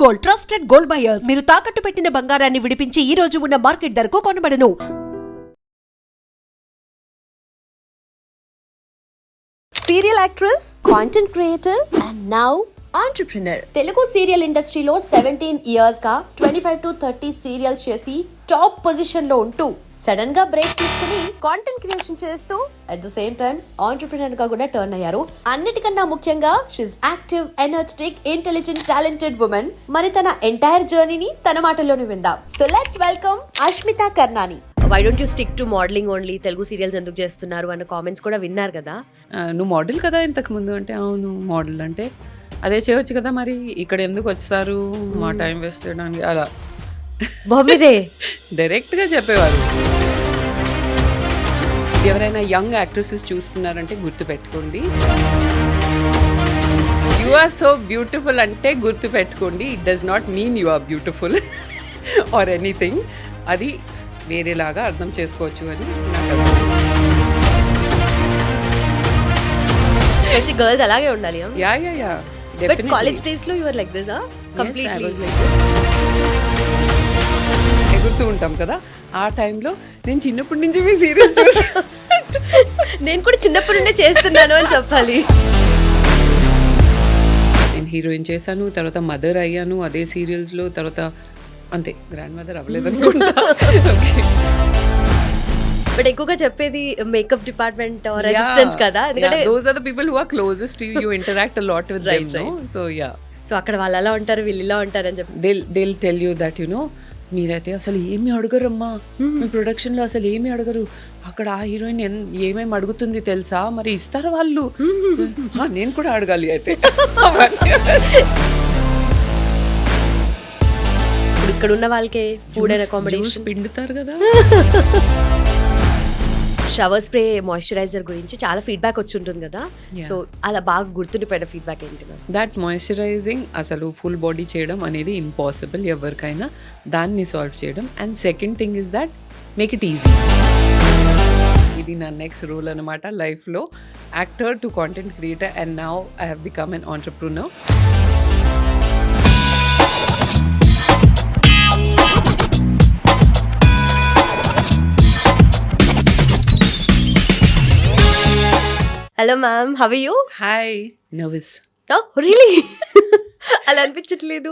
Gold, trusted gold buyers. మీరు తాకట్టు పెట్టిన బంగారాన్ని విడిపించి ఈ రోజు ఉన్న మార్కెట్ ధరకు కొనబడను. Serial actress, content creator and now entrepreneur. తెలుగు సీరియల్ ఇండస్ట్రీలో 17 ఇయర్స్ గా 25 to 30 సీరియల్స్ చేసి టాప్ పొజిషన్ లో ఉంటూ సడన్ గా బ్రేక్ తీసుకుని కాంటెంట్ క్రియేషన్ చేస్తూ at the same time entrepreneur గా కూడా టర్న్ అయ్యారు. అన్నిటికన్నా ముఖ్యంగా she's active, energetic, intelligent, talented women. మరి తన ఎంటైర్ జర్నీని తన మాటల్లోనే విందాం. So let's welcome Ashmita Karnani. Why don't you stick to modelling only, Telugu serials ఎందుకు చేస్తున్నారు అన్న కామెంట్స్ కూడా విన్నారు కదా. నువ్వు మోడల్ కదా ఇంతకు ముందు అంటే, అవును మోడల్ అంటే అదే చేయొచ్చు కదా, మరి ఇక్కడ ఎందుకు వచ్చారు మా టైం వేస్ట్ చేయడానికి అలా బాబీరే డైరెక్ట్గా చెప్పేవారు. ఎవరైనా యంగ్ యాక్ట్రెసెస్ చూస్తున్నారంటే గుర్తుపెట్టుకోండి, యు ఆర్ సో బ్యూటిఫుల్ అంటే గుర్తుపెట్టుకోండి, it does not mean you are beautiful or anything. అది వేరేలాగా అర్థం చేసుకోవచ్చు అని స్పెషల్లీ గర్ల్స్ అలాగే ఉండాలి. Yeah yeah yeah but college days లో you are like this completely. ఎగురుతూ ఉంటాం కదా, ఆ టైంలో నేను చిన్నప్పటి నుంచి మీ సీరియల్స్ చూసి నేను కూడా చిన్నప్పటి నుండే చేస్తున్నాను అని చెప్పాలి. నేను హీరోయిన్ చేశాను, తర్వాత మదర్ అయ్యాను అదే సీరియల్స్లో, తర్వాత అంతే గ్రాండ్ మదర్ అవ్వలేదు అనుకుంటా. బట్ ఎక్కువగా చెప్పేది మేకప్ డిపార్ట్మెంట్ రెసిస్టెన్స్ కదా, ఎందుకంటే those are the people who are closest to you, you interact a lot with them, no? So yeah, so అక్కడ వాళ్ళు అలా ఉంటారు, వీళ్ళు ఇలా ఉంటారు అని చెప్పి they'll tell you that, you know, మీరైతే అసలు ఏమి అడగరమ్మా, మీ ప్రొడక్షన్లో అసలు ఏమి అడగరు, అక్కడ ఆ హీరోయిన్ ఏమేమి అడుగుతుంది తెలుసా, మరి ఇస్తారా వాళ్ళు? నేను కూడా అడగాలి అయితే. ఇక్కడ ఉన్న వాళ్ళకే ఫుడ్ అండ్ అకామిడేషన్ పిండుతారు కదా. షవర్ స్ప్రే, మాయిశ్చరైజర్ గురించి చాలా ఫీడ్బ్యాక్ వచ్చి ఉంటుంది కదా, సో అలా బాగా గుర్తుండిపోయిన ఫీడ్బ్యాక్ ఏంటి మ్యామ్? దట్ మాయిశ్చరైజింగ్ అసలు ఫుల్ బాడీ చేయడం అనేది ఇంపాసిబుల్ ఎవరికైనా, దాన్ని సాల్వ్ చేయడం. And second thing is that make it easy. ఇది నా నెక్స్ట్ రూల్ అనమాట లైఫ్లో, actor to content creator, and now I have become an entrepreneur. Hello ma'am, how are you? Hi. Nervous. Oh really? అలా అనిపించట్లేదు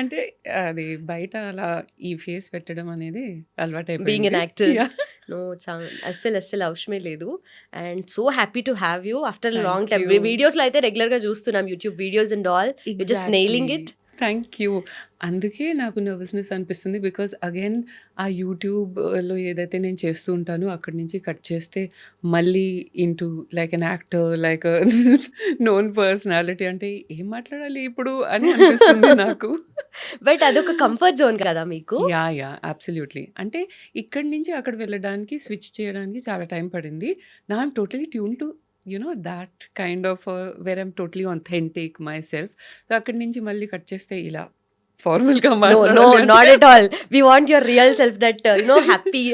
అంటే అది బయట అలా ఈ ఫేస్ పెట్టడం అనేది అలవాటు బీయింగ్ ఎన్ యాక్టర్. అయిపోయింది. నో, అస్సలు అవసరమే లేదు. And so happy to have you after long time. you. వీడియోస్లో అయితే రెగ్యులర్గా చూస్తున్నాం, YouTube videos and all, you just nailing it. Thank you. అందుకే నాకు నర్వస్నెస్ అనిపిస్తుంది, బికాజ్ అగైన్ ఆ యూట్యూబ్లో ఏదైతే నేను చేస్తూ ఉంటానో అక్కడి నుంచి కట్ చేస్తే మళ్ళీ into like an actor, like known personality, అంటే ఏం మాట్లాడాలి ఇప్పుడు అని అనిపిస్తుంది నాకు. బట్ అదొక కంఫర్ట్ జోన్ కదా మీకు. Yeah yeah absolutely. అంటే ఇక్కడి నుంచి అక్కడ వెళ్ళడానికి, స్విచ్ చేయడానికి చాలా టైం పడింది. నా I'm totally tune to that kind of where I'm totally authentic myself. So అక్కడి నుంచి మళ్ళీ కట్ చేస్తే ఇలా ఫార్మల్గా No, not at all. We want your real self, that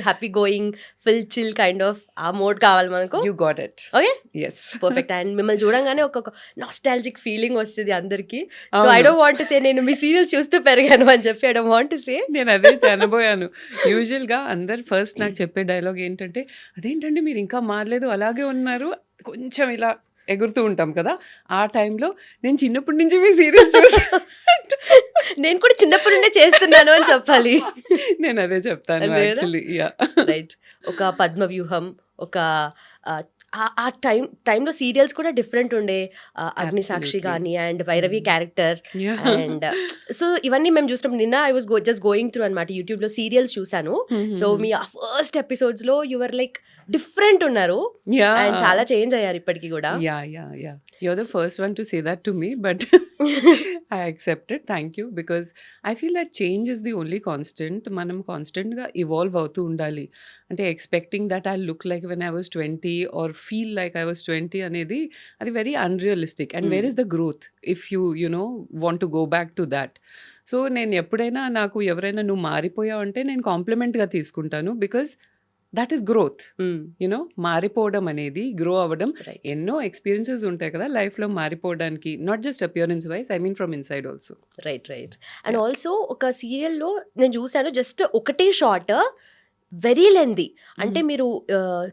happy going, full chill kind of ఆ mode కావాలి మనకు. You got it. Okay, yes. Perfect. And మిమ్మల్ని చూడంగానే ఒక నాస్టాలజిక్ ఫీలింగ్ వస్తుంది అందరికి. So I don't want to say నేను మీ సీరియల్స్ చూస్తూ పెరిగాను అని చెప్పి, I don't want to say. నేను అదే అనబోయాను. యూజువల్గా అందరు ఫస్ట్ నాకు చెప్పే డైలాగ్ ఏంటంటే, అదేంటండి మీరు ఇంకా మారలేదు, అలాగే ఉన్నారు, కొంచెం ఇలా ఎగురుతూ ఉంటాం కదా, ఆ టైంలో నేను చిన్నప్పటి నుంచి మీ సీరియల్స్ చూసి నేను కూడా చిన్నప్పటి నుండే చేస్తున్నాను అని చెప్పాలి. నేను అదే చెప్తాను యాక్చువల్లీ. Yeah right. ఒక పద్మవ్యూహం, ఒక ఆ టైంలో సీరియల్స్ కూడా డిఫరెంట్ ఉండే, అగ్నిసాక్షి కానీ and Bhairavi character. And so ఇవన్నీ మేము చూసినప్పుడు నిన్న I was just going through అనమాట, యూట్యూబ్లో సీరియల్స్ చూసాను. సో మీ ఫస్ట్ ఎపిసోడ్స్లో యువర్ లైక్ డిఫరెంట్ ఉన్నారు అండ్ చాలా చేంజ్ అయ్యారు ఇప్పటికి కూడా. Yeah you're the first one to say that to me, but I accept it. Thank you, because I feel that change is the only constant. మనం కాన్స్టెంట్గా evolve అవుతూ ఉండాలి. అంటే expecting that I look like when I was 20 or feel like I was 20 అనేది అది very unrealistic. And where is the growth if you no want to go back to that. So నేను ఎప్పుడైనా నాకు ఎవరైనా నువ్వు మారిపోయావు అంటే నేను కాంప్లిమెంట్గా తీసుకుంటాను, because that is growth. You మారిపోవడం అనేది, గ్రో అవ్వడం. రైట్ ఎన్నో ఎక్స్పీరియన్సెస్ ఉంటాయి కదా లైఫ్లో మారిపోవడానికి, not just appearance wise, I mean from inside also. Right and also ఒక సీరియల్లో నేను చూసాను, జస్ట్ ఒకటే షార్ట్ వెరీ లెంది. అంటే మీరు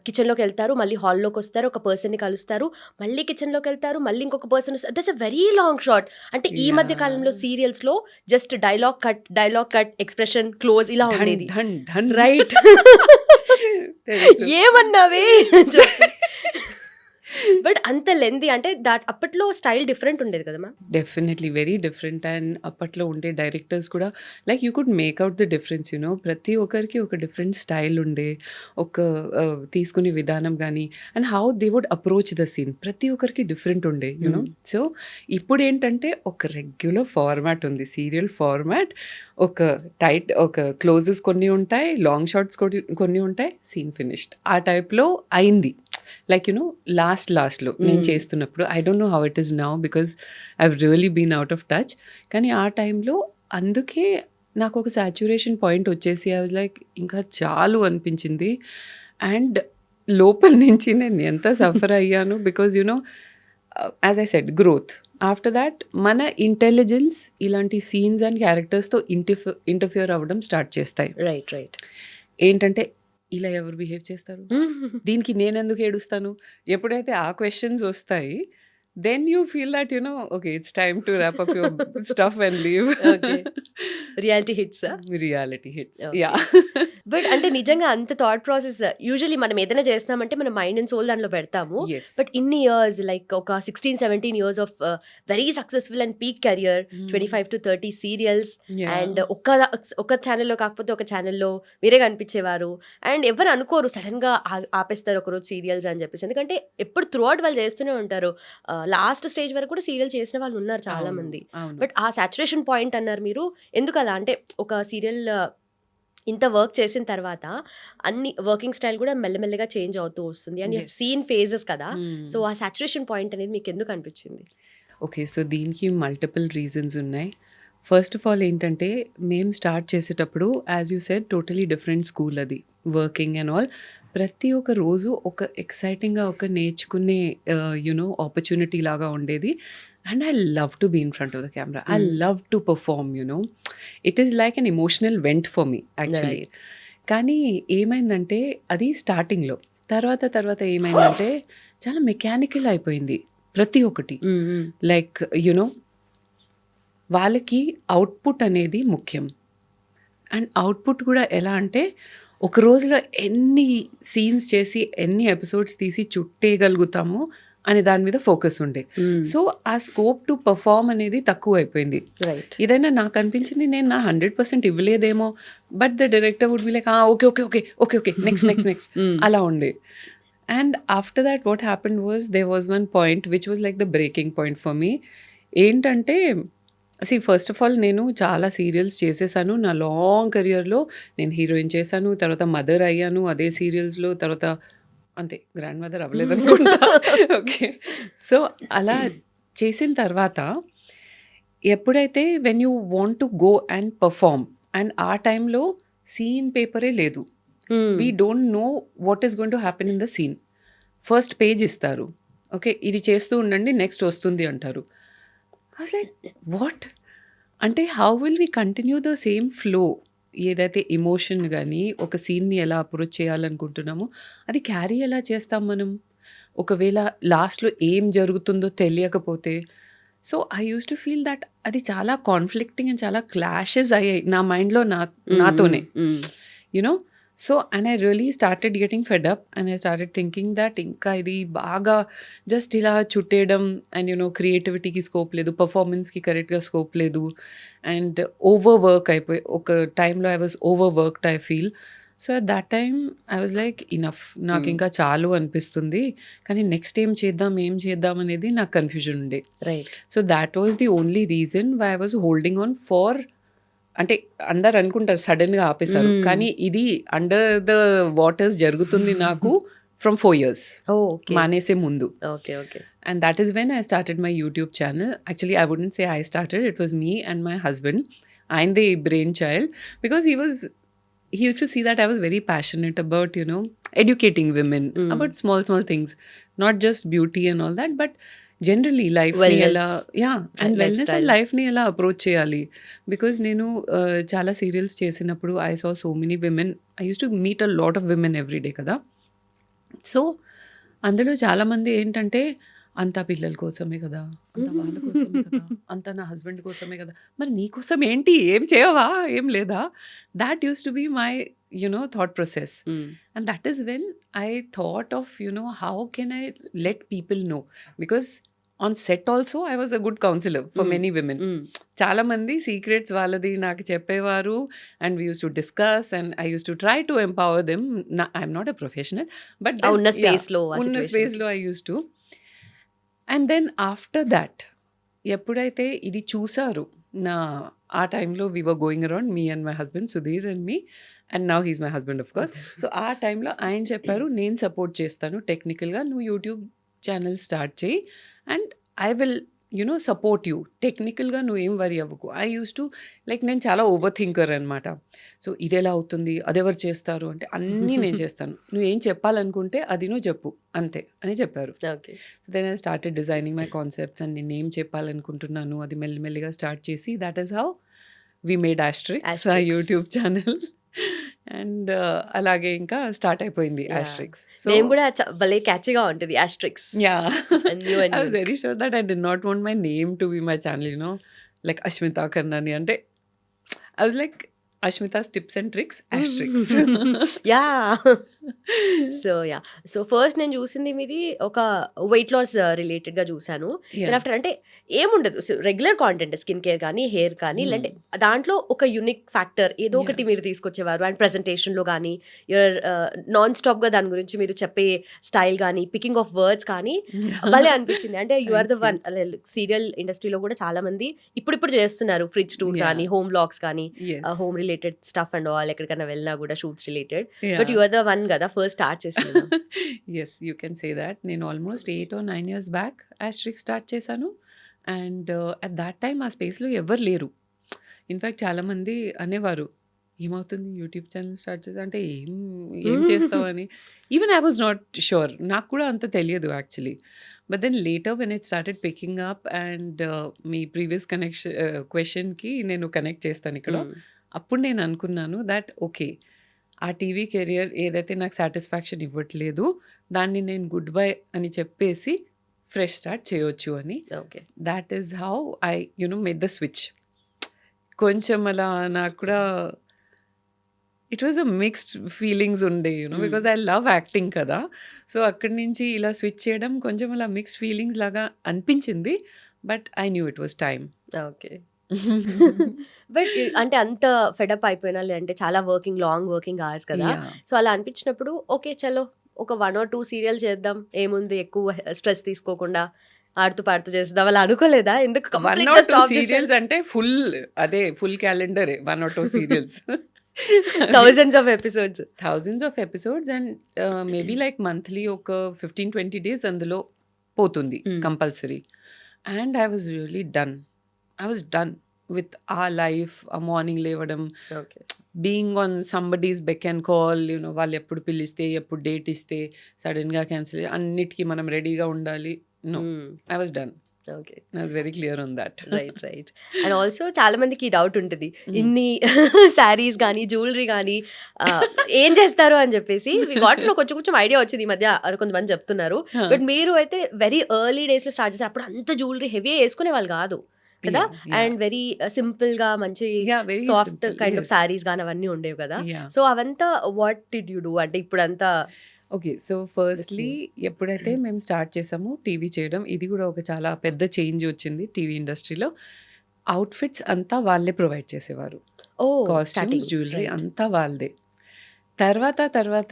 కిచెన్లోకి వెళ్తారు, మళ్ళీ హాల్లోకి వస్తారు, ఒక పర్సన్ని కలుస్తారు, మళ్ళీ కిచెన్లోకి వెళ్తారు, మళ్ళీ ఇంకొక పర్సన్ వస్తారు. That's a very long shot. అంటే ఈ మధ్య కాలంలో సీరియల్స్లో just dialogue cut expression close ఇలా ఉండేది. రైట్ ఏమన్నావే బట్ అంత లెంది అంటే దాట్ అప్పట్లో స్టైల్ డిఫరెంట్ ఉండేది కదా ma'am. Definitely very different. And అప్పట్లో ఉండే డైరెక్టర్స్ కూడా like you could make out the difference. You know ప్రతి ఒక్కరికి ఒక డిఫరెంట్ స్టైల్ ఉండే, ఒక తీసుకునే విధానం కానీ, and how they would approach the scene ప్రతి ఒక్కరికి డిఫరెంట్ ఉండే. యూనో సో ఇప్పుడు ఏంటంటే ఒక రెగ్యులర్ ఫార్మాట్ ఉంది, సీరియల్ ఫార్మాట్. ఒక క్లోజెస్ కొన్ని ఉంటాయి, లాంగ్ షార్ట్స్ కొన్ని ఉంటాయి, సీన్ ఫినిష్డ్ ఆ టైప్లో అయింది. లైక్ యూనో లాస్ట్లో నేను చేస్తున్నప్పుడు, I don't know how it is now because I have really been out of touch. కానీ ఆ టైంలో అందుకే నాకు ఒక సాచ్యురేషన్ పాయింట్ వచ్చేసి ఐ వాజ్ లైక్ ఇంకా చాలు అనిపించింది. అండ్ లోపల నుంచి నేను ఎంత సఫర్ అయ్యాను because you know as I said growth. After that మన ఇంటెలిజెన్స్ ఇలాంటి సీన్స్ అండ్ క్యారెక్టర్స్తో ఇంటర్ఫియర్ అవ్వడం స్టార్ట్ చేస్తాయి. రైట్ ఏంటంటే ఇలా ఎవరు బిహేవ్ చేస్తారు, దీనికి నేను ఎందుకు ఏడుస్తాను, ఎప్పుడైతే ఆ క్వశ్చన్స్ వస్తాయి then you feel that okay, it's time to wrap up your stuff and leave. Okay. Reality hits. Reality hits. Okay. Yeah. But అంటే నిజంగా అంత థాట్ ప్రాసెస్ యూజువలీ మనం ఏదైనా చేస్తున్నామంటే మన మైండ్ అండ్ సోల్ దాంట్లో పెడతాము. Yes. బట్ ఇన్ని ఇయర్స్ లైక్ ఒక 16-17 years of very successful and peak career, 25 to 30 serials, Yeah. And ఒక ఛానల్లో కాకపోతే ఒక ఛానల్లో మీరే కనిపించేవారు. అండ్ ఎవరు అనుకోరు సడన్ గా ఆపేస్తారు ఒకరోజు సీరియల్స్ అని చెప్పేసి, ఎందుకంటే ఎప్పుడు త్రూ అవుట్ వాళ్ళు చేస్తూనే ఉంటారు. లాస్ట్ స్టేజ్ వరకు కూడా సీరియల్ చేసిన వాళ్ళు ఉన్నారు చాలా మంది. బట్ ఆ సాచురేషన్ పాయింట్ అన్నారు మీరు, ఎందుకు అలా అంటే ఒక సీరియల్ ఇంత వర్క్ చేసిన తర్వాత అన్ని వర్కింగ్ స్టైల్ కూడా మెల్లమెల్లగా చేంజ్ అవుతూ వస్తుంది అండ్ Yes. సీన్ ఫేజెస్ కదా. సో ఆ సాచురేషన్ పాయింట్ అనేది మీకు ఎందుకు అనిపించింది? ఓకే, సో దీనికి మల్టిపుల్ రీజన్స్ ఉన్నాయి. ఫస్ట్ ఆఫ్ ఆల్ ఏంటంటే మేము స్టార్ట్ చేసేటప్పుడు as you said totally different school, అది వర్కింగ్ అండ్ ఆల్. ప్రతి ఒక్క రోజు ఒక ఎక్సైటింగ్గా ఒక నేర్చుకునే ఆపర్చునిటీ లాగా ఉండేది. And I love to be in front of the camera, I love to perform. It is like an emotional vent for me actually. కానీ ఏమైందంటే అది స్టార్టింగ్లో, తర్వాత ఏమైందంటే చాలా మెకానికల్ అయిపోయింది ప్రతి ఒక్కటి. లైక్ వాళ్ళకి అవుట్పుట్ అనేది ముఖ్యం. అండ్ అవుట్పుట్ కూడా ఎలా అంటే ఒక రోజులో ఎన్ని సీన్స్ చేసి ఎన్ని ఎపిసోడ్స్ తీసి చుట్టేయగలుగుతాము అనే దాని మీద ఫోకస్ ఉండే. సో ఆ స్కోప్ టు పర్ఫార్మ్ అనేది తక్కువ అయిపోయింది. రైట్. ఇదైనా నాకు అనిపించింది నేను నా 100% ఇవ్వలేదేమో, but the director would be like okay next అలా ఉండే. And after that what happened was there was one point which was like the breaking point for me. ఏంటంటే ఫస్ట్ ఆఫ్ ఆల్ నేను చాలా సీరియల్స్ చేసేసాను నా లాంగ్ కెరియర్లో. నేను heroine చేశాను, తర్వాత మదర్ అయ్యాను అదే సీరియల్స్లో, తర్వాత అంతే గ్రాండ్ మదర్ అవ్వలేదు అనుకుంటా. ఓకే, సో అలా చేసిన తర్వాత ఎప్పుడైతే when you want to go and perform, and ఆ టైంలో సీన్ పేపరే లేదు. We don't know what is going to happen in the scene. First page ఇస్తారు, ఓకే ఇది చేస్తూ ఉండండి నెక్స్ట్ వస్తుంది అంటారు. I was like, what? అంటే how will we continue the same flow? ఏదైతే ఎమోషన్ కానీ ఒక సీన్ని ఎలా అప్రోచ్ చేయాలనుకుంటున్నామో అది క్యారీ ఎలా చేస్తాం మనం, ఒకవేళ లాస్ట్లో ఏం జరుగుతుందో తెలియకపోతే. So I use to feel that అది చాలా కాన్ఫ్లిక్టింగ్ అండ్ చాలా క్లాషెస్ అయ్యాయి నా మైండ్లో నాతోనే. You know so and I really started getting fed up and I started thinking that ఇంకా ఇది బాగా జస్ట్ ఇలా చుట్టేయడం అండ్ క్రియేటివిటీకి స్కోప్ లేదు, పర్ఫార్మెన్స్కి కరెక్ట్గా స్కోప్ లేదు, అండ్ ఓవర్ వర్క్ అయిపోయి ఒక టైంలో I was over worked I feel. So at that time I was like enough, నాకు ఇంకా చాలు అనిపిస్తుంది. కానీ నెక్స్ట్ ఏం చేద్దాం అనేది నాకు కన్ఫ్యూజన్ ఉండే. Right. So that was the only reason why I was holding on far. అంటే అందరు అనుకుంటారు సడన్గా ఆపేశారు, కానీ ఇది అండర్ ద వాటర్స్ జరుగుతుంది నాకు ఫ్రమ్ 4 years మానేసే ముందు. Okay okay. And that is when I started my YouTube channel. Actually, I wouldn't say I started. It was me and my husband. I'm the brainchild because he was he used to see that I was very passionate about, you know, educating women about small things, not just beauty and all that, but generally లైఫ్ని Wellness. ఎలా and wellness and Lifestyle. లైఫ్ని ఎలా approach చేయాలి. Because నేను చాలా serials చేసినప్పుడు I saw so many women, I use to meet a lot of women every day కదా. So అందులో చాలామంది ఏంటంటే అంతా పిల్లల కోసమే కదా, అంతా వాళ్ళ కోసమే కదా, అంతా నా హస్బెండ్ కోసమే కదా, మరి నీ కోసం ఏంటి, ఏం చేయవా, ఏం లేదా. That used to be my thought process. And that is when I thought of, how can I let people know, because on set also I was a good counselor for many women. చాలా మంది secrets వాళ్ళది నాకు చెప్పేవారు, and we used to discuss and I use to try to empower them. I'm not a professional, but ఉన్న స్పేస్లో I use to. And then after that ఎప్పుడైతే ఇది చూసారు, ఆ టైంలో we were going around, me and my husband Sudheer and me, and now he's my husband of course. So ఆ టైంలో ఆయన చెప్పారు, నేను సపోర్ట్ చేస్తాను టెక్నికల్గా, నువ్వు యూట్యూబ్ ఛానల్ స్టార్ట్ చేయి and I will support you టెక్నికల్గా, నువ్వు ఏం వరీ అవ్వకు. ఐ యూస్ టు నేను చాలా ఓవర్ థింకర్ అనమాట. సో ఇది ఎలా అవుతుంది, అదెవరు చేస్తారు అంటే అన్నీ నేను చేస్తాను, నువ్వేం చెప్పాలనుకుంటే అది నువ్వు చెప్పు అంతే అని చెప్పారు. So then I started designing my concepts, and నేను ఏం చెప్పాలనుకుంటున్నాను అది మెల్లిమెల్లిగా స్టార్ట్ చేసి, that is how we made Astrix YouTube channel. And అలాగే ఇంకా స్టార్ట్ అయిపోయింది ఆస్ట్రిక్స్. సో నేమ్ కూడా భలే క్యాచీగా ఉంటుంది asterisks. I was very sure that I did not want my name to be my channel, like Ashmita Karnani. And I was like, Ashmita's tips and tricks, asterisks. So first నేను చూసింది మీది ఒక weight loss రిలేటెడ్గా చూసాను. After అంటే ఏముండదు, regular content, skin care కానీ hair కానీ, లేదంటే దాంట్లో ఒక యూనిక్ ఫ్యాక్టర్ ఏదో ఒకటి మీరు తీసుకొచ్చేవారు. అండ్ ప్రెజెంటేషన్లో కానీ యువర్ నాన్ స్టాప్గా దాని గురించి మీరు చెప్పే స్టైల్ కానీ, పికింగ్ ఆఫ్ వర్డ్స్ కానీ భలే అనిపించింది. అంటే you are the one. Serial ఇండస్ట్రీలో కూడా చాలా మంది ఇప్పుడు చేస్తున్నారు ఫ్రిడ్జ్ టూర్స్ కానీ, హోమ్ వ్లాగ్స్ కానీ, home related stuff and all, ఎక్కడికైనా వెళ్ళినా కూడా shoots related. But you are the one కదా ఫస్ట్ స్టార్ట్ చేసింది. Yes, you can say that. నేను ఆల్మోస్ట్ 8 or 9 years బ్యాక్ ఆస్ట్రిక్స్ స్టార్ట్ చేశాను. అండ్ అట్ దాట్ టైమ్ ఆ స్పేస్లో ఎవరు లేరు. ఇన్ఫ్యాక్ట్ చాలామంది అనేవారు, ఏమవుతుంది యూట్యూబ్ ఛానల్ స్టార్ట్ చేస్తా అంటే ఏం చేస్తావు అని. Even I was not sure, నాకు కూడా అంత తెలియదు actually. But then later when it started picking up, and మీ ప్రీవియస్ క్వశ్చన్కి నేను కనెక్ట్ చేస్తాను ఇక్కడ. అప్పుడు నేను అనుకున్నాను దట్ ఓకే, ఆ టీవీ కెరియర్ ఏదైతే నాకు సాటిస్ఫాక్షన్ ఇవ్వట్లేదు, దాన్ని నేను గుడ్ బై అని చెప్పేసి ఫ్రెష్ స్టార్ట్ చేయొచ్చు అని. That is how I made the switch. కొంచెం అలా నాకు కూడా it was a mixed feelings ఉండే, బికాజ్ ఐ లవ్ యాక్టింగ్ కదా. సో అక్కడి నుంచి ఇలా స్విచ్ చేయడం కొంచెం అలా మిక్స్డ్ ఫీలింగ్స్ లాగా అనిపించింది. But I knew it was time. Okay. But అంటే అంత ఫెడప్ అయిపోయినా, లేదంటే చాలా లాంగ్ వర్కింగ్ అవర్స్ కదా, సో అలా అనిపించినప్పుడు ఓకే చలో ఒక 1 or 2 సీరియల్ చేద్దాం, ఏముంది ఎక్కువ స్ట్రెస్ తీసుకోకుండా ఆడుతూ పాడుతూ చేద్దాం అలా అనుకోలేదా? ఎందుకు 1 or 2 సీరియల్స్ అంటే full calendar 1 or 2 serials, thousands of episodes and maybe like monthly ఒక 15-20 days అందులో పోతుంది compulsory. And I was done with our life. A morning లేవడం, being on somebody's beck and call, వాళ్ళు ఎప్పుడు పిలిస్తే ఎప్పుడు డేట్ ఇస్తే సడన్గా క్యాన్సిల్, అన్నిటికీ మనం రెడీగా ఉండాలి. No, I was done. Okay. I was very clear on that. Right. And also చాలా మందికి డౌట్ ఉంటుంది, ఇన్ని శారీస్ కానీ జ్యువెలరీ కానీ ఏం చేస్తారు అని చెప్పేసి. వాటిలో కొంచెం ఐడియా వచ్చింది ఈ మధ్య, అది కొంతమంది చెప్తున్నారు. బట్ మీరు అయితే వెరీ ఎర్లీ డేస్లో స్టార్ట్ చేశారు, అప్పుడు అంత జ్యువెలరీ హెవీ వేసుకునే వాళ్ళు కాదు కదా. అండ్ వెరీ సింపుల్ గా మంచి సాఫ్ట్ కైండ్ ఆఫ్ శారీస్ కానీ అవన్నీ ఉండేవి కదా. సో అవంతా వాట్ డిడ్ యూ డూ అంటే ఇప్పుడంతా? ఓకే, సో ఫస్ట్లీ ఎప్పుడైతే మేము స్టార్ట్ చేసామో టీవీ చేయడం, ఇది కూడా ఒక చాలా పెద్ద చేంజ్ వచ్చింది టీవీ ఇండస్ట్రీలో. అవుట్ఫిట్స్ అంతా వాళ్ళే ప్రొవైడ్ చేసేవారు, కాస్ట్యూమ్స్, జ్యువెలరీ అంతా వాళ్ళదే. తర్వాత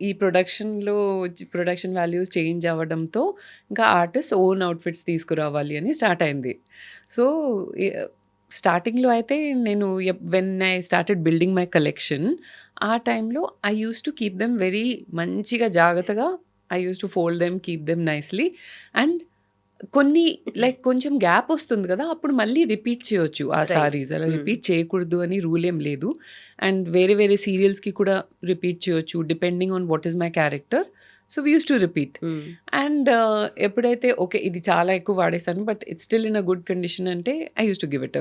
ఈ ప్రొడక్షన్ వాల్యూస్ చేంజ్ అవ్వడంతో ఇంకా ఆర్టిస్ట్ ఓన్ అవుట్ఫిట్స్ తీసుకురావాలి అని స్టార్ట్ అయింది. సో స్టార్టింగ్లో అయితే నేను when I started building my collection, ఆ టైంలో I use to keep them very మంచిగా జాగ్రత్తగా. I use to fold them, keep them nicely. And కొన్ని లైక్ కొంచెం గ్యాప్ వస్తుంది కదా, అప్పుడు మళ్ళీ రిపీట్ చేయొచ్చు ఆ సారీస్. అలా రిపీట్ చేయకూడదు అని రూల్ ఏం లేదు. అండ్ వేరే వేరే సీరియల్స్కి కూడా రిపీట్ చేయొచ్చు depending on what is my character. So we used to repeat. And ఎప్పుడైతే ఓకే ఇది చాలా ఎక్కువ వాడేసాను but it's still in a good condition అంటే I use to give it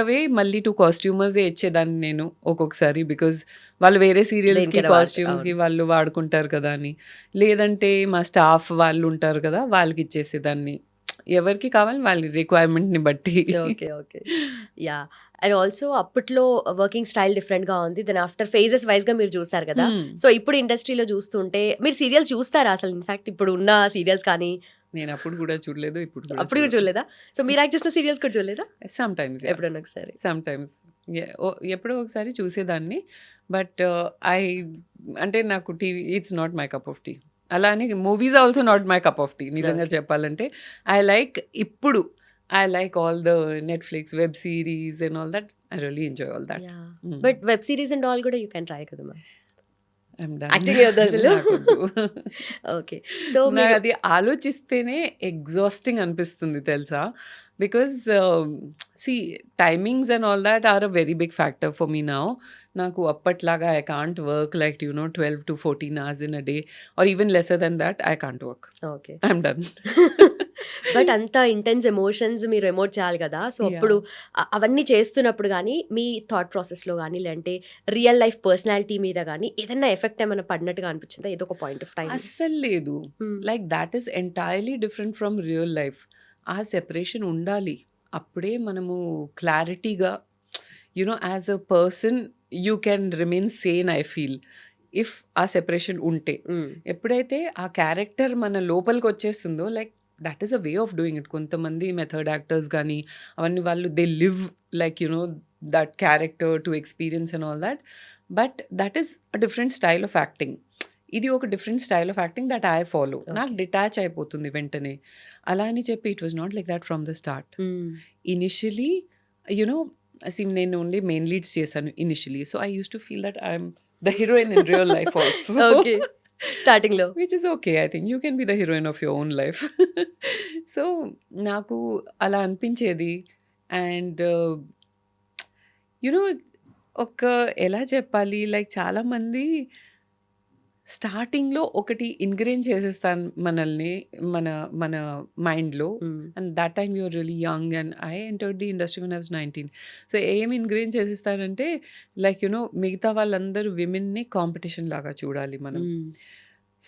away. మళ్ళీ 2 కాస్ట్యూమర్స్ ఇచ్చేదాన్ని నేను ఒక్కొక్కసారి, బికాజ్ వాళ్ళు వేరే సీరియల్స్కి కాస్ట్యూమ్స్కి వాళ్ళు వాడుకుంటారు కదా అని. లేదంటే మా స్టాఫ్ వాళ్ళు ఉంటారు కదా, వాళ్ళకి ఇచ్చేసేదాన్ని. ఎవరికి కావాలి వాళ్ళ రిక్వైర్మెంట్ని బట్టి. Okay okay yeah. And also అప్పట్లో వర్కింగ్ స్టైల్ డిఫరెంట్గా ఉంది. దెన్ ఆఫ్టర్ ఫేజెస్ వైజ్గా మీరు చూసారు కదా. సో ఇప్పుడు ఇండస్ట్రీలో చూస్తుంటే మీరు సీరియల్స్ చూస్తారా అసలు? ఇన్ఫాక్ట్ ఇప్పుడు ఉన్న సీరియల్స్ కానీ నేను అప్పుడు కూడా చూడలేదు, ఇప్పుడు అప్పుడు కూడా చూడలేదా? సో మీరు యాక్ట్ చేసిన సీరియల్స్ కూడా చూడలేదా? సమ్ టైమ్స్, ఎప్పుడన్నా ఒకసారి ఎప్పుడో ఒకసారి చూసేదాన్ని. బట్ అంటే నాకు TV it's not my cup of tea. అలా అని movies also not my cup of tea నిజంగా చెప్పాలంటే. I like all the Netflix web series and all that. I really enjoy all that. But web series and all కూడా you can try కదా ma'am. I'm done. Acting అసలు okay. So నాకు అది ఆలోచిస్తేనే exhausting అనిపిస్తుంది తెలుసా. Because see timings and all that are a very big factor for me now. నాకు అప్పట్లాగా I can't work like 12 to 14 hours in a day or even lesser than that. I can't work. Okay. I'm done. But అంత intense emotions మీరు emote చేయాలి కదా. So అప్పుడు అవన్నీ చేస్తున్నప్పుడు కానీ మీ థాట్ ప్రాసెస్లో కానీ లేదంటే రియల్ లైఫ్ పర్సనాలిటీ మీద కానీ ఏదైనా ఎఫెక్ట్ ఏమైనా పడినట్టుగా అనిపించిందా ఏదో ఒక పాయింట్ ఆఫ్ టైం? అస్సలు లేదు. Like that is entirely different from real life. ఆ సెపరేషన్ ఉండాలి, అప్పుడే మనము క్లారిటీగా as a person you can remain sane. I feel if ఆ సెపరేషన్ ఉంటే, ఎప్పుడైతే ఆ క్యారెక్టర్ మన లోపలికి వచ్చేస్తుందో, like that is a way of doing it. కొంతమంది మెథడ్ యాక్టర్స్ కానీ అవన్నీ వాళ్ళు they live like that character to experience and all that. But that is a different style of acting. ఇది ఒక different style of acting that I follow. నాకు detach అయిపోతుంది వెంటనే. అలా అని చెప్పి it was not like that from the start. Initially నేను only main leads చేశాను initially. So I use to feel that I'm the heroine in real life also. స్టార్టింగ్లో which is okay. I think you can be the heroine of your own life. So నాకు అలా అనిపించేది. And ఒక ఎలా చెప్పాలి, like చాలామంది స్టార్టింగ్లో ఒకటి ఇంగ్రేన్ చేసేస్తాను మనల్ని మన మైండ్లో. And that time you're really young and I entered the industry when I was 19. So ఏం ఇంగ్రేన్ చేసేస్తారంటే లైక్ మిగతా వాళ్ళందరూ విమెన్ని కాంపిటీషన్ లాగా చూడాలి మనం.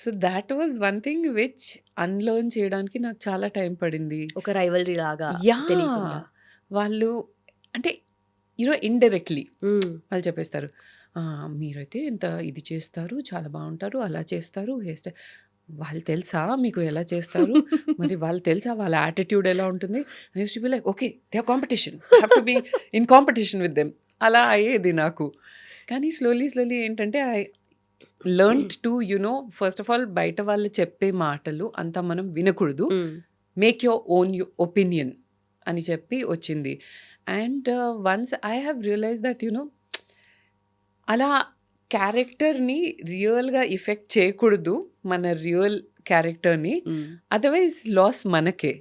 So that was one thing which unlearn చేయడానికి నాకు చాలా టైం పడింది. ఒక రైవల్రీ లాగా వాళ్ళు అంటే ఇండైరెక్ట్లీ వాళ్ళు చెప్పేస్తారు, మీరైతే ఇంత ఇది చేస్తారు, చాలా బాగుంటారు, అలా చేస్తారు, హెయిర్ స్టైల్. వాళ్ళు తెలుసా మీకు ఎలా చేస్తారు? మరి వాళ్ళు తెలుసా వాళ్ళ యాటిట్యూడ్ ఎలా ఉంటుంది? I use to be like okay they are competition, have to be in competition with them. అలా అయ్యేది నాకు. కానీ స్లోలీ ఏంటంటే I learn to first of all బయట వాళ్ళు చెప్పే మాటలు అంతా మనం వినకూడదు. మేక్ యువర్ ఓన్ ఒపీనియన్ అని చెప్పి వచ్చింది. And once I have realise that అలా క్యారెక్టర్ని రియల్గా ఎఫెక్ట్ చేయకూడదు మన రియల్ క్యారెక్టర్ని. అదర్వైజ్ లాస్ మనకే.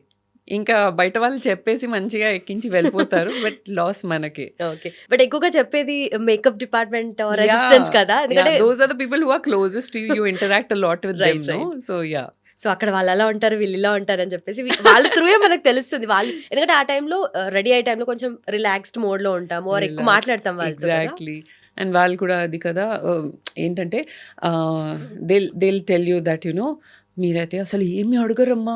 ఇంకా బయట వాళ్ళు చెప్పేసి మంచిగా ఎక్కించి వెళ్ళిపోతారు, బట్ లాస్ మనకే. ఓకే. బట్ ఎక్కువగా చెప్పేది మేకప్ డిపార్ట్మెంట్ ఆర్ అసిస్టెంట్స్ కదా, ఎందుకంటే those are the people who are closest to you, interact a lot with them. So yeah, so అక్కడ వాళ్ళు అలా ఉంటారు వీళ్ళు ఇలా ఉంటారు అని చెప్పేసి వాళ్ళ త్రూయే మనకు తెలుస్తుంది. వాళ్ళు ఎందుకంటే ఆ టైంలో రెడీ అయ్యే టైంలో కొంచెం రిలాక్స్డ్ మోడ్లో ఉంటాము, ఆర్ ఎక్కువ మాట్లాడతాం వాళ్ళు. ఎగ్జాక్ట్లీ. అండ్ వాళ్ళు కూడా అది కదా ఏంటంటే దే టెల్ యూ దట్ మీరైతే అసలు ఏమి అడగరమ్మా,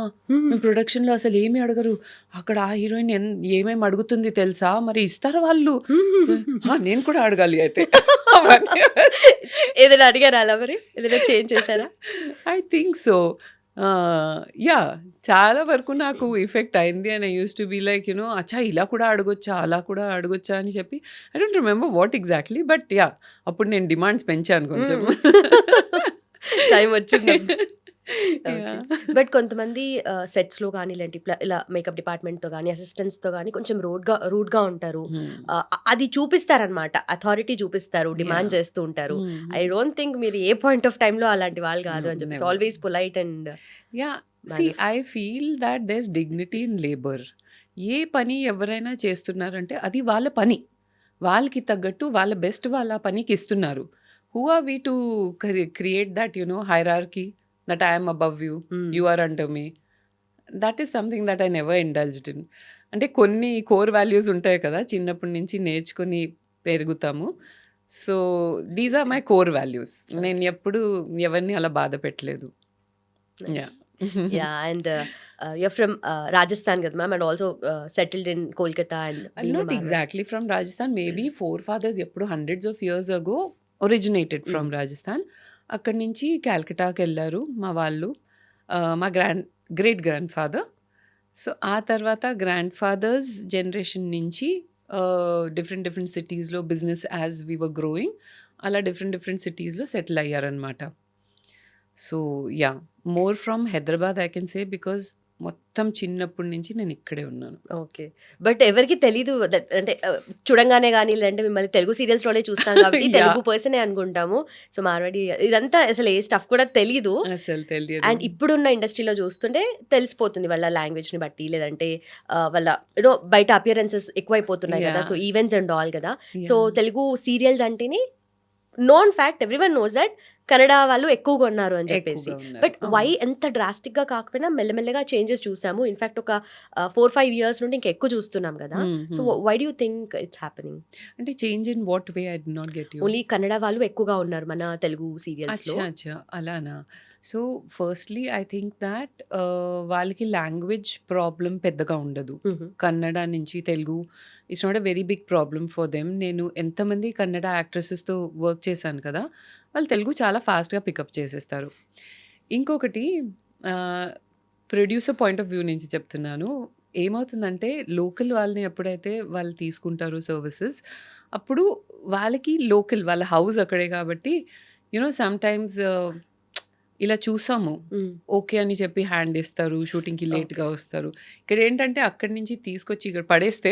మీ ప్రొడక్షన్లో అసలు ఏమి అడగరు, అక్కడ ఆ హీరోయిన్ ఏమేమి అడుగుతుంది తెలుసా, మరి ఇస్తారు వాళ్ళు. నేను కూడా అడగాలి అయితే. ఏదైనా అడిగారా అలా, మరి ఏదైనా చేంజ్ చేశారా? I think so. యా, చాలా వరకు నాకు ఎఫెక్ట్ అయింది. And I use to be like అచ్చా ఇలా కూడా అడగొచ్చా, అలా కూడా అడగొచ్చా అని చెప్పి. I don't remember what exactly, but yeah అప్పుడు నేను డిమాండ్స్ పెంచాను కొంచెం. టైం వచ్చింది. బట్ కొంతమంది సెట్స్లో కానీ ఇలాంటి ఇలా మేకప్ డిపార్ట్మెంట్తో కానీ అసిస్టెంట్స్తో కానీ కొంచెం రూడ్గా ఉంటారు. అది చూపిస్తారనమాట, అథారిటీ చూపిస్తారు, డిమాండ్ చేస్తూ ఉంటారు. ఐ డోంట్ థింక్ మీరు ఏ పాయింట్ ఆఫ్ టైంలో అలాంటి వాళ్ళు కాదు అని చెప్పేసి always polite and yeah. I feel that there's dignity in labour. ఏ పని ఎవరైనా చేస్తున్నారంటే అది వాళ్ళ పని, వాళ్ళకి తగ్గట్టు వాళ్ళ బెస్ట్ వాళ్ళ ఆ పనికి ఇస్తున్నారు. Who are we to create that hierarchy that I'm above you, you are under me? That is something that I never indulged in. అంటే కొన్ని కోర్ వాల్యూస్ ఉంటాయి కదా, చిన్నప్పటి నుంచి నేర్చుకొని పెరుగుతాము. So these are my core values. నేను ఎప్పుడు ఎవరిని అలా బాధ పెట్టలేదు. Yeah, and you're from Rajasthan, కదా ma'am, and also settled in Kolkata and being a Not Marwari. exactly from Rajasthan. Maybe forefathers ఎప్పుడు hundreds of years ago originated from Rajasthan. అక్కడి నుంచి క్యాల్కటాకి వెళ్ళారు మా వాళ్ళు, మా గ్రేట్ గ్రాండ్ ఫాదర్. సో ఆ తర్వాత గ్రాండ్ ఫాదర్స్ జనరేషన్ నుంచి డిఫరెంట్ సిటీస్లో business as we were growing అలా డిఫరెంట్ సిటీస్లో సెటిల్ అయ్యారనమాట. So yeah, more from Hyderabad I can say, because మొత్తం చిన్నప్పటి నుంచి నేను ఇక్కడే ఉన్నాను. ఓకే, బట్ ఎవరికి తెలీదు అంటే చూడంగానే కానీ, లేదంటే మిమ్మల్ని తెలుగు సీరియల్స్లోనే చూస్తాం కాబట్టి Yeah. తెలుగు పర్సనే అనుకుంటాము. సో మార్వాడి ఇదంతా అసలు ఏ స్టఫ్ కూడా తెలీదు. అసలు తెలియదు. అండ్ ఇప్పుడున్న ఇండస్ట్రీలో చూస్తుంటే తెలిసిపోతుంది వాళ్ళ లాంగ్వేజ్ని బట్టి, లేదంటే వాళ్ళ బయట అపియరెన్సెస్ ఎక్కువైపోతున్నాయి కదా, Yeah. So events and all కదా. Yeah. సో తెలుగు సీరియల్స్ అంటేనే known fact, everyone knows that Kannada వాళ్ళు ఎక్కువగా ఉన్నారు అని చెప్పేసి. ఎక్కువగా ఉన్నారు. బట్ అవును. వై ఎంత డ్రాస్టిక్ గా కాకపోయినా మెల్లమెల్లగా చేంజెస్ చూసాము. ఇన్ఫాక్ట్ ఒక 4-5 years నుండి ఇంకా ఎక్కువ చూస్తున్నాం కదా. So why do you think it's happening? అంటే change in what way? I did not get you. Only Kannada వాళ్ళు ఎక్కువగా ఉన్నారు మన తెలుగు సీరియల్స్ లో. అచ్చా అలానా. So firstly I think that వాళ్ళకి లాంగ్వేజ్ ప్రాబ్లం పెద్దగా ఉండదు. కన్నడ నుంచి Telugu it's not a very big problem for them. నేను ఎంతమంది కన్నడ యాక్ట్రెసెస్తో వర్క్ చేశాను కదా, వాళ్ళు తెలుగు చాలా ఫాస్ట్గా పికప్ చేసేస్తారు. ఇంకొకటి ప్రొడ్యూసర్ పాయింట్ ఆఫ్ వ్యూ నుంచి చెప్తున్నాను. ఏమవుతుందంటే లోకల్ వాళ్ళని ఎప్పుడైతే వాళ్ళు తీసుకుంటారో సర్వీసెస్, అప్పుడు వాళ్ళకి లోకల్ వాళ్ళ హౌస్ అక్కడే కాబట్టి సమ్ టైమ్స్ ఇలా చూసాము ఓకే అని చెప్పి హ్యాండ్ ఇస్తారు, షూటింగ్కి లేట్గా వస్తారు. ఇక్కడ ఏంటంటే అక్కడి నుంచి తీసుకొచ్చి ఇక్కడ పడేస్తే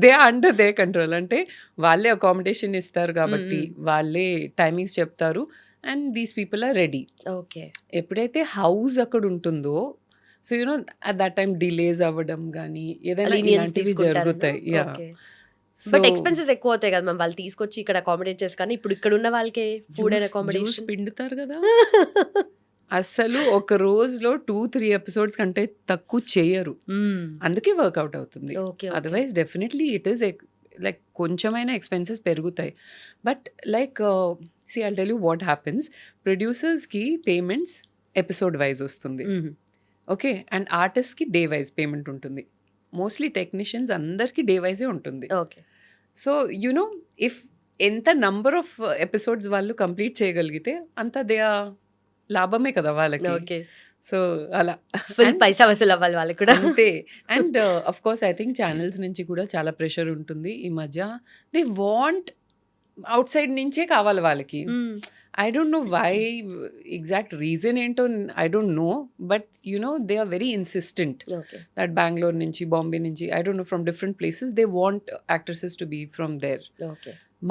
దే అండర్ దే కంట్రోల్. అంటే వాళ్ళే అకామిడేషన్ ఇస్తారు కాబట్టి వాళ్ళే టైమింగ్స్ చెప్తారు and these people are ready. Okay, ఎప్పుడైతే హౌస్ అక్కడ ఉంటుందో so at that time delays అవ్వడం కానీ ఏదైనా ఇలాంటివి జరుగుతాయి. యా, బట్ ఎక్స్పెన్సెస్ ఎక్కువ అవుతాయి కదా మ్యామ్, వాళ్ళు తీసుకొచ్చి ఇక్కడ అకామిడేట్ చేసి. కానీ ఇప్పుడు ఇక్కడ ఉన్న వాళ్ళకే ఫుడ్ అండ్ అకామిడేషన్ పిండుతారు కదా. అసలు ఒక రోజులో 2-3 ఎపిసోడ్స్ కంటే తక్కువ చేయరు, అందుకే వర్కౌట్ అవుతుంది. Otherwise definitely it is like కొంచెమైనా ఎక్స్పెన్సెస్ పెరుగుతాయి. But like see I'll tell you what happens. ప్రొడ్యూసర్స్కి పేమెంట్స్ ఎపిసోడ్ వైజ్ వస్తుంది, ఓకే, అండ్ ఆర్టిస్ట్కి డే వైజ్ పేమెంట్ ఉంటుంది. మోస్ట్లీ టెక్నీషియన్స్ అందరికీ డే వైజే ఉంటుంది. ఓకే, సో ఇఫ్ ఎంత నంబర్ ఆఫ్ ఎపిసోడ్స్ వాళ్ళు కంప్లీట్ చేయగలిగితే అంత దే లాభమే కదా వాళ్ళకి. ఓకే, సో అలా ఫుల్ పైసా వసూలు అవ్వాలి వాళ్ళకి కూడా. అంతే. And of course I think channels నుంచి కూడా చాలా ప్రెషర్ ఉంటుంది ఈ మధ్య. దే వాంట్ అవుట్ సైడ్ నుంచే కావాలి వాళ్ళకి. I don't know why, exact reason ఏంటో I don't know, but they are very insistent that Bangalore నుంచి, Bombay నుంచి, I don't know, from different places they want actresses to be from there.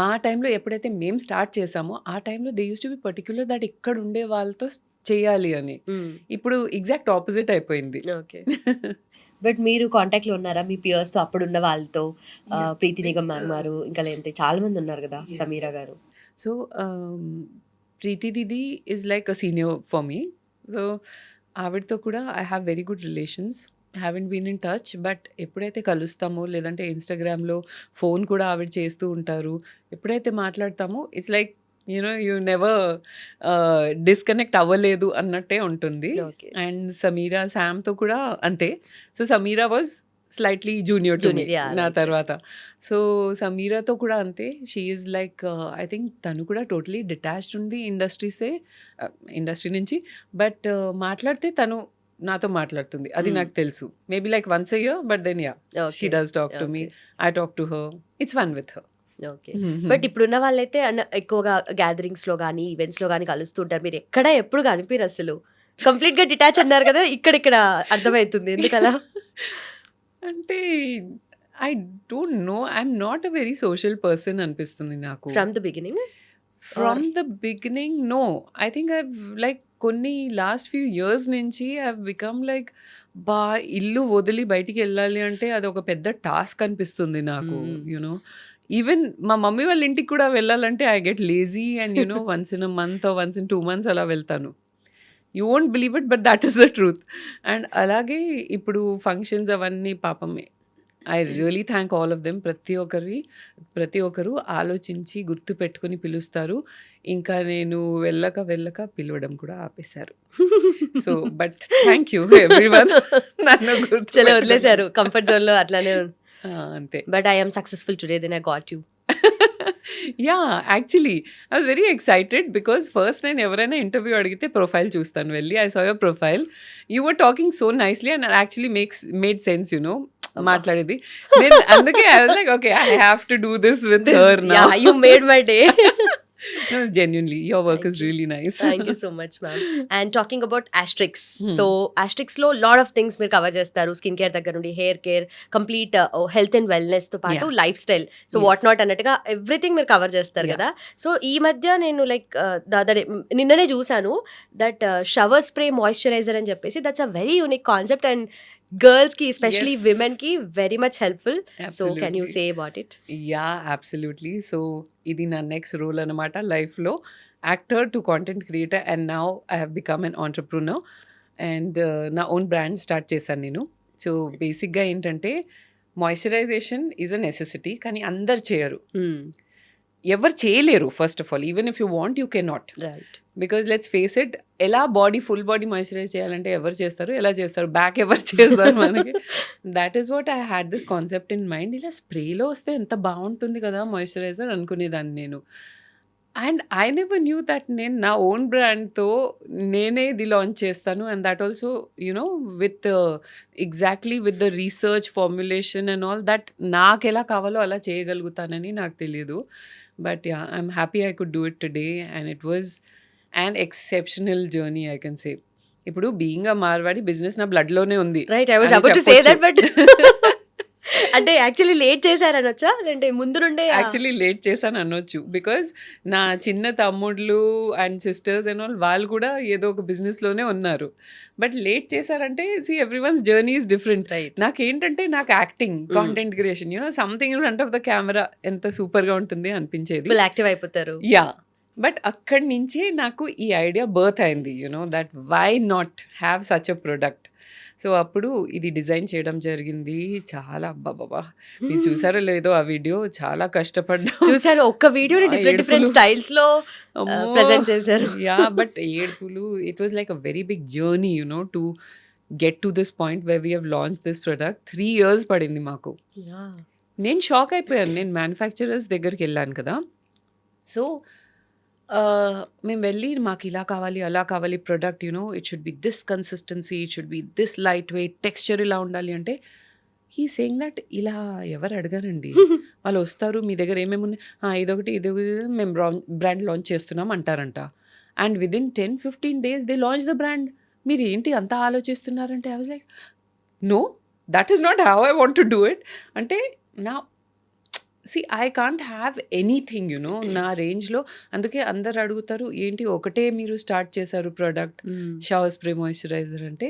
మా టైంలో ఎప్పుడైతే మేము స్టార్ట్ చేసామో ఆ టైంలో they use to B particular that ఇక్కడ ఉండే వాళ్ళతో చేయాలి అని. ఇప్పుడు ఎగ్జాక్ట్ ఆపోజిట్ అయిపోయింది. ఓకే, బట్ మీరు కాంటాక్ట్ లో ఉన్నారా మీ పియర్స్ తో, అప్పుడు ఉన్న వాళ్ళతో? ప్రీతి నిగమ్ మ్యామ్ గారు, ఇంకా లేదంటే చాలా మంది ఉన్నారు కదా, Sameera garu. So Preeti didi is like a senior for me. So ఆవిడతో కూడా I have very good relations. Haven't been in touch, but ఎప్పుడైతే కలుస్తామో లేదంటే ఇన్స్టాగ్రామ్లో ఫోన్ కూడా ఆవిడ చేస్తూ ఉంటారు. ఎప్పుడైతే మాట్లాడతామో it's like you never disconnect అవ్వలేదు అన్నట్టే ఉంటుంది. అండ్ సమీరా, శామ్తో కూడా అంతే. So Sameera was slightly junior to me నా తర్వాత. సో సమీరాతో కూడా అంతే. She is like I think తను కూడా టోటలీ డిటాచ్డ్ ఉంది ఇండస్ట్రీ నుంచి. బట్ మాట్లాడితే తను నాతో మాట్లాడుతుంది, అది నాకు తెలుసు. Maybe like once a year, but then she does talk to me, I talk to her, it's fun with her. Okay, but ఇప్పుడున్న వాళ్ళైతే ఎక్కువగా గ్యాదరింగ్స్ లో కానీ ఈవెంట్స్ లో కానీ కలుస్తుంటారు. మీరు ఎక్కడ ఎప్పుడు కనిపిరు అసలు, కంప్లీట్ గా డిటాచ్ అన్నారు కదా, ఇక్కడ అర్థమవుతుంది ఎందుకలా అంటే. I don't know, I'm not a very social person అనిపిస్తుంది నాకు. From the beginning no. I think I like కొన్ని లాస్ట్ ఫ్యూ ఇయర్స్ నుంచి ఐ బికమ్ లైక్ ఇల్లు వదిలి బయటికి వెళ్ళాలి అంటే అది ఒక పెద్ద టాస్క్ అనిపిస్తుంది నాకు. యూనో ఈవెన్ మా మమ్మీ వాళ్ళ ఇంటికి కూడా వెళ్ళాలంటే I get lazy and once in a month once in 2 months అలా వెళ్తాను. You won't believe it, but that is the truth. And అలాగే ఇప్పుడు ఫంక్షన్స్ అవన్నీ పాపమే. I really thank all of them. ప్రతి ఒక్కరు ఆలోచించి గుర్తు పెట్టుకుని పిలుస్తారు. ఇంకా నేను వెళ్ళక పిలవడం కూడా ఆపేశారు. So but thank you everyone నన్ను గుర్తు చలో వదిలేశారు కంఫర్ట్ జోన్ లో అట్లానే. అంతే. But I'm successful today, then I got you. Yeah, actually, I was very excited because first నేను ఎవరైనా ఇంటర్వ్యూ అడిగితే ప్రొఫైల్ చూస్తాను వెళ్ళి. I saw your profile. You were talking so nicely and it actually made sense, మాట్లాడేది. నేను అందుకే I was like, okay, I have to do this with her now. Yeah, you made my day. No, genuinely, your work is really nice. Thank you so much, ma'am. And talking about Asterix. So, Asterix లో lot of things మీరు cover చేస్తారు. Skin care దగ్గర నుండి hair care, complete health and wellness తో పాటు life style, so what not అన్నట్టుగా everything మీరు cover చేస్తారు కదా. సో ఈ మధ్య నేను లైక్ నిన్ననే చూసాను దట్ షవర్ స్ప్రే మాయిశ్చరైజర్ అని చెప్పేసి, that's a very unique concept and girls ki, especially Yes. women ki, very much helpful. So can you Absolutely. say about it? Yeah, absolutely. So ఇది నా next role అనమాట లైఫ్లో. Actor to content creator and now I have become an entrepreneur and నా own brand start చేశాను నేను. So బేసిక్గా ఏంటంటే moisturisation is a necessity, కానీ అందరు చేయరు. ఎవరు చేయలేరు first of all. Even if you want you can not, Right. Because let's face it. ఎలా ఫుల్ బాడీ మాయిశ్చరైజ్ చేయాలంటే ఎవరు చేస్తారు, ఎలా చేస్తారు, బ్యాక్ ఎవరు చేస్తారు మనకి. That is what I had this concept in mind. ఇలా స్ప్రేలో వస్తే ఎంత బాగుంటుంది కదా మాయిశ్చరైజర్ అనుకునేదాన్ని నేను. And I never knew that నేను నా ఓన్ బ్రాండ్తో నేనే ఇది లాంచ్ చేస్తాను. And that also with exactly with the research formulation and all that నాకు ఎలా కావాలో అలా చేయగలుగుతానని నాకు తెలియదు. But yeah, I'm happy I could do it today and it was an exceptional journey, I can say. ఇప్పుడు being a Marwadi business నా బ్లడ్లోనే ఉంది. Right, I was అని about to say that, చెప్పొచ్చు. but అంటే యాక్చువల్లీ లేట్ చేశారనొచ్చా, అంటే ముందు నుండే actually late చేశాను అనొచ్చు. బికాజ్ నా చిన్న తమ్ముళ్ళు అండ్ సిస్టర్స్ అండ్ ఆల్ వాళ్ళు కూడా ఏదో ఒక బిజినెస్లోనే ఉన్నారు. బట్ లేట్ చేశారంటే see everyone's journey is different. Right. నాకేంటంటే నాకు acting, content creation, something in front of the camera ఎంత సూపర్గా ఉంటుంది అనిపించేది. ఫుల్ యాక్టివ్ అయిపోతారు. యా, బట్ అక్కడి నుంచే నాకు ఈ ఐడియా బర్త్ అయింది, that why not have such a product. So అప్పుడు ఇది డిజైన్ చేయడం జరిగింది. చాలా అబ్బాబాబా, మీరు చూసారో లేదో ఆ వీడియో, చాలా కష్టపడ్డా. చూసారు ఒక్క వీడియోని డిఫరెంట్ స్టైల్స్ లో ప్రెజెంట్ చేశారు. యా, బట్ ఏడుపులు, it was like a very big journey to get to this point where we have launch this product. 3 years పడింది మాకు. నేను షాక్ అయిపోయాను. నేను మ్యానుఫ్యాక్చరర్స్ దగ్గరికి వెళ్ళాను కదా. సో మేము వెళ్ళి మాకు ఇలా కావాలి అలా కావాలి product, it should B this consistency, it should B this light weight, texture ఇలా ఉండాలి అంటే హీ సేయింగ్ దట్ ఇలా ఎవరు అడగారండి. వాళ్ళు వస్తారు, మీ దగ్గర ఏమేమి ఉన్నాయి, ఇదొకటి మేము బ్రాండ్ లాంచ్ చేస్తున్నాం అంటారంట. And within 10-15 days they launch the brand. మీరు ఏంటి అంతా ఆలోచిస్తున్నారంటే I was like, no, that is not how I want to do it. అంటే నా ఐ కాంట్ హ్యావ్ ఎనీథింగ్ నా రేంజ్లో. అందుకే అందరు అడుగుతారు, ఏంటి ఒకటే మీరు స్టార్ట్ చేశారు ప్రోడక్ట్, షవర్ స్ప్రే మాయిశ్చరైజర్ అంటే.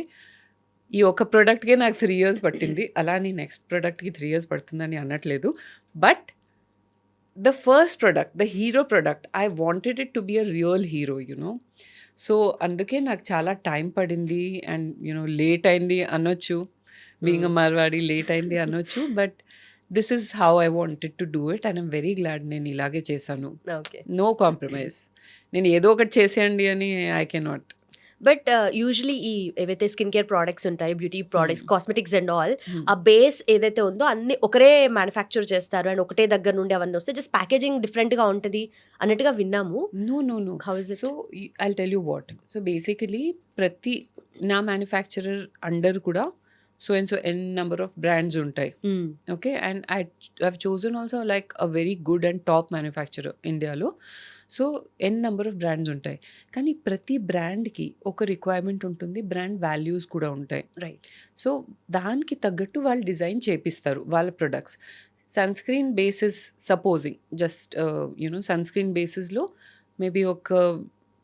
ఈ ఒక ప్రోడక్ట్కే నాకు 3 years పట్టింది. అలా నీ నెక్స్ట్ ప్రోడక్ట్కి 3 years పడుతుందని అనట్లేదు. But the first product, the hero product, I wanted it to be a real hero. So అందుకే నాకు చాలా టైం పడింది అండ్ లేట్ అయింది అనొచ్చు. బీయింగ్ అ మార్వాడి లేట్ అయింది అనొచ్చు. But this is how I wanted to do it and I'm very glad నేను ఇలాగే చేశాను. No compromise. నేను ఏదో ఒకటి చేసేయండి అని ఐ కెనాట్. బట్ యూజువలీ ఈ ఏవైతే స్కిన్ కేర్ ప్రోడక్ట్స్ ఉంటాయి, beauty products, cosmetics and all, ఆ బేస్ ఏదైతే ఉందో అన్ని ఒకరే మ్యానుఫ్యాక్చర్ చేస్తారు అండ్ ఒకటే దగ్గర నుండి అవన్నీ వస్తే జస్ట్ ప్యాకేజింగ్ డిఫరెంట్గా ఉంటుంది అన్నట్టుగా విన్నాము. No. How is it? So I'll tell you what. So basically ప్రతి నా మ్యానుఫ్యాక్చరర్ అండర్ కూడా so and so n number of brands ఉంటాయి. Okay, and I have chosen also like a very good and top manufacturer ఇండియాలో. So n number of brands ఉంటాయి, కానీ ప్రతి బ్రాండ్కి ఒక requirement ఉంటుంది, బ్రాండ్ వాల్యూస్ కూడా ఉంటాయి. రైట్. సో దానికి తగ్గట్టు వాళ్ళు డిజైన్ చేపిస్తారు వాళ్ళ products. Sunscreen basis, supposing just sunscreen బేసిస్లో మేబీ ఒక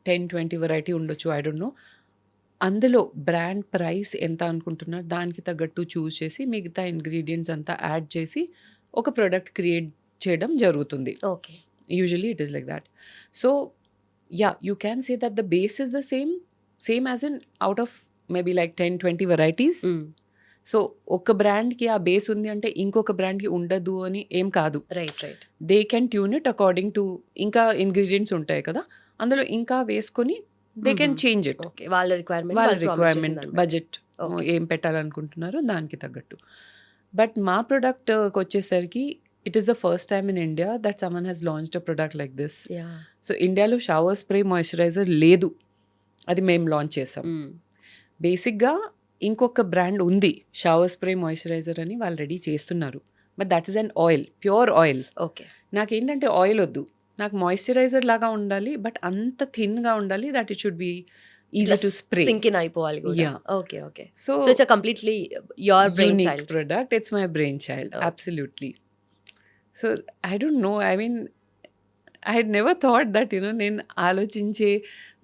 10-20 వెరైటీ ఉండొచ్చు, ఐ డోంట్ నో. అందులో బ్రాండ్ ప్రైస్ ఎంత అనుకుంటున్నారు దానికి తగ్గట్టు చూస్ చేసి మిగతా ఇంగ్రీడియంట్స్ అంతా యాడ్ చేసి ఒక ప్రోడక్ట్ క్రియేట్ చేయడం జరుగుతుంది. Okay. Usually it is like that. So yeah, you can say that the base is the same as in out of maybe like 10-20 varieties. So ఒక బ్రాండ్కి ఆ బేస్ ఉంది అంటే ఇంకొక బ్రాండ్కి ఉండదు అని ఏం కాదు. Right right. They can tune it according to ఇంకా ఇంగ్రీడియంట్స్ ఉంటాయి కదా, అందులో ఇంకా వేసుకొని they can change it. Okay. వాళ్ళ రిక్వైర్మెంట్ బడ్జెట్ ఏం పెట్టాలనుకుంటున్నారో దానికి తగ్గట్టు. బట్ మా ప్రోడక్ట్కి వచ్చేసరికి it is the first time in India that someone has launched a product like this. So ఇండియాలో షవర్ స్ప్రే మాయిశ్చరైజర్ లేదు, అది మేము లాంచ్ చేసాం. బేసిక్గా ఇంకొక బ్రాండ్ ఉంది షవర్ స్ప్రే మాయిశ్చరైజర్ అని, వాళ్ళు రెడీ చేస్తున్నారు. But that is an oil, pure oil. Okay. నాకేంటంటే ఆయిల్ వద్దు, నాకు మాయిశ్చరైజర్ లాగా ఉండాలి, బట్ అంత థిన్గా ఉండాలి that it should be easy to spray, sink in అయిపోవాలి. Yeah. Okay okay. So so it's completely your brainchild product. It's my brainchild, absolutely. So I don't know, I mean I had never thought that నేను ఆలోచించే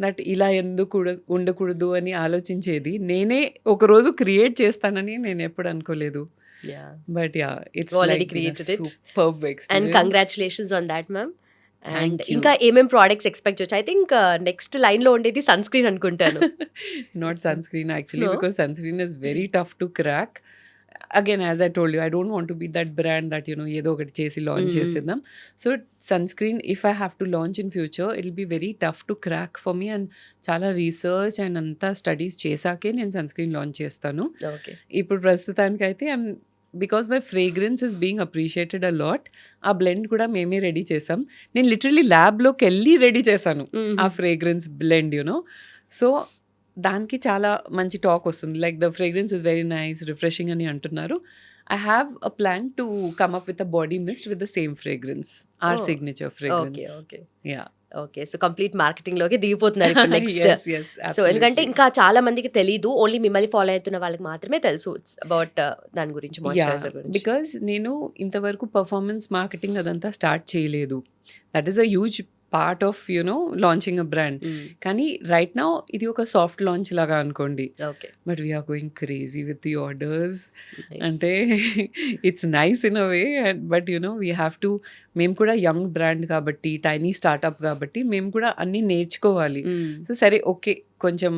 that ఇలా ఎందుకు ఉండకూడదు అని ఆలోచించేది నేనే ఒకరోజు క్రియేట్ చేస్తానని నేను ఎప్పుడు అనుకోలేదు. But yeah, it's Already created it. Superb and experience. Congratulations on that ma'am. And Thank you. ఇంకా ఏమేం ప్రోడక్ట్స్ ఎక్స్పెక్ట్ చేయొచ్చు? ఐ థింక్ నెక్స్ట్ లైన్ లో ఉండేది సన్ స్క్రీన్ అనుకుంటాను. Not sunscreen actually, No? because sunscreen is very tough to crack. Again, as I told you, I don't want to be that brand that ఏదో ఒకటి చేసి launch చేసేద్దాం. So sunscreen, if I have to launch in future, it will be very tough to crack for me, and చాలా research and అంతా studies చేశాకే నేను sunscreen launch చేస్తాను. Okay. ఇప్పుడు ప్రస్తుతానికైతే because my fragrance is being appreciated a lot. ఆ blend కూడా మేమే ready చేసాం. నేను లిటరలీ ల్యాబ్లోకి వెళ్ళి రెడీ చేశాను ఆ ఫ్రేగ్రెన్స్ బ్లెండ్, సో దానికి చాలా మంచి టాక్ వస్తుంది, like the fragrance is very nice, refreshing అని అంటున్నారు. I have a plan to come up with a body mist with the same fragrance, or signature fragrance. Okay. Yeah. Okay. So complete marketing లోకి దిగిపోతున్నారు ఇప్పుడు next. Yes, yes, so absolutely. ఎందుకంటే ఇంకా చాలా మందికి తెలీదు, ఓన్లీ మిమ్మల్ని ఫాలో అవుతున్న వాళ్ళకి మాత్రమే తెలుసు అబౌట్ దాని గురించి, మాయిశ్చరైజర్ గురించి. బికాజ్ నేను ఇంతవరకు పర్ఫార్మెన్స్ మార్కెటింగ్ అదంతా స్టార్ట్ చేయలేదు. That is a huge part of launching a brand. కానీ రైట్ నౌ ఇది ఒక సాఫ్ట్ లాంచ్ లాగా అనుకోండి. Okay. But we're going crazy with the orders. అంటే it's nice in a way, but we have to, మేము కూడా young brand కాబట్టి, tiny startup కాబట్టి మేము కూడా అన్నీ నేర్చుకోవాలి. సో సరే, ఓకే, కొంచెం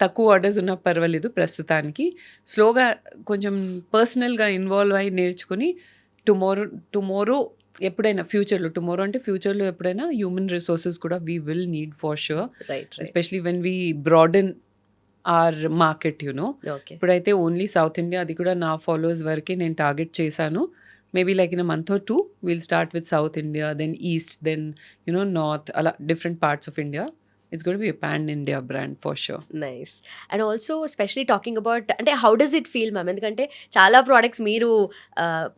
తక్కువ ఆర్డర్స్ ఉన్నా పర్వాలేదు ప్రస్తుతానికి, స్లోగా కొంచెం పర్సనల్గా ఇన్వాల్వ్ అయ్యి నేర్చుకొని టుమారో ఎప్పుడైనా ఫ్యూచర్లో, టుమారో అంటే ఫ్యూచర్లో ఎప్పుడైనా హ్యూమన్ రిసోర్సెస్ కూడా we will need for sure, right. Especially when we broaden our market. Okay. ఇప్పుడైతే ఓన్లీ సౌత్ ఇండియా, అది కూడా నా ఫాలోవర్స్ వరకే నేను టార్గెట్ చేశాను. Maybe like in a month or 2 will start with south India, then east, then north, అలా different parts of India. It's going to be a pan-India brand for sure. Nice. And also specially talking about, అంటే how does it feel ma'am? ఎందుకంటే చాలా products మీరు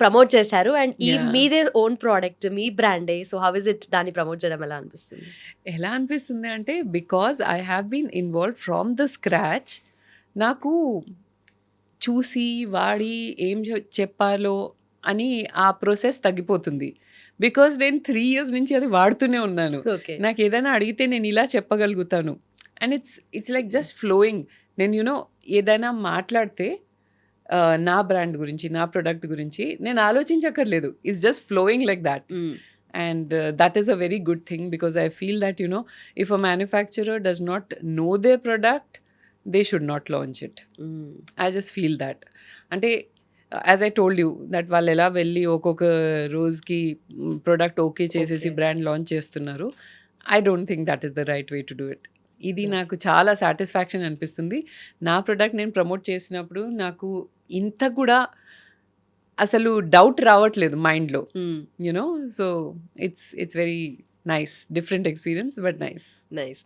promote చేశారు, and ఈ మీదే own product, మీ బ్రాండే. సో హౌ ఇస్ ఇట్, దాన్ని ప్రమోట్ చేయడం ఎలా అనిపిస్తుంది? ఎలా అనిపిస్తుంది అంటే, because I have been involve from the scratch. నాకు చూసి వాడి ఏం చెప్పాలో అని ఆ ప్రాసెస్ తగ్గిపోతుంది. బికాజ్ నేను 3 years నుంచి అది వాడుతూనే ఉన్నాను. ఓకే. నాకు ఏదైనా అడిగితే నేను ఇలా చెప్పగలుగుతాను, and it's like just flowing. నేను ఏదైనా మాట్లాడితే నా బ్రాండ్ గురించి, నా ప్రొడక్ట్ గురించి నేను ఆలోచించక్కర్లేదు, it's just flowing like that. And that is a very good thing, because I feel that if a manufacturer does not know their product, they should not launch it. I just feel that. Ante, as I told you, that వాళ్ళు ఎలా వెళ్ళి ఒక్కొక్క రోజుకి product okay చేసేసి brand launch చేస్తున్నారు. I don't think that is the right way to do it. ఇది నాకు చాలా సాటిస్ఫాక్షన్ అనిపిస్తుంది. నా ప్రోడక్ట్ నేను ప్రమోట్ చేసినప్పుడు నాకు ఇంత కూడా అసలు డౌట్ రావట్లేదు మైండ్లో, so it's very nice, different experience, but nice. Nice.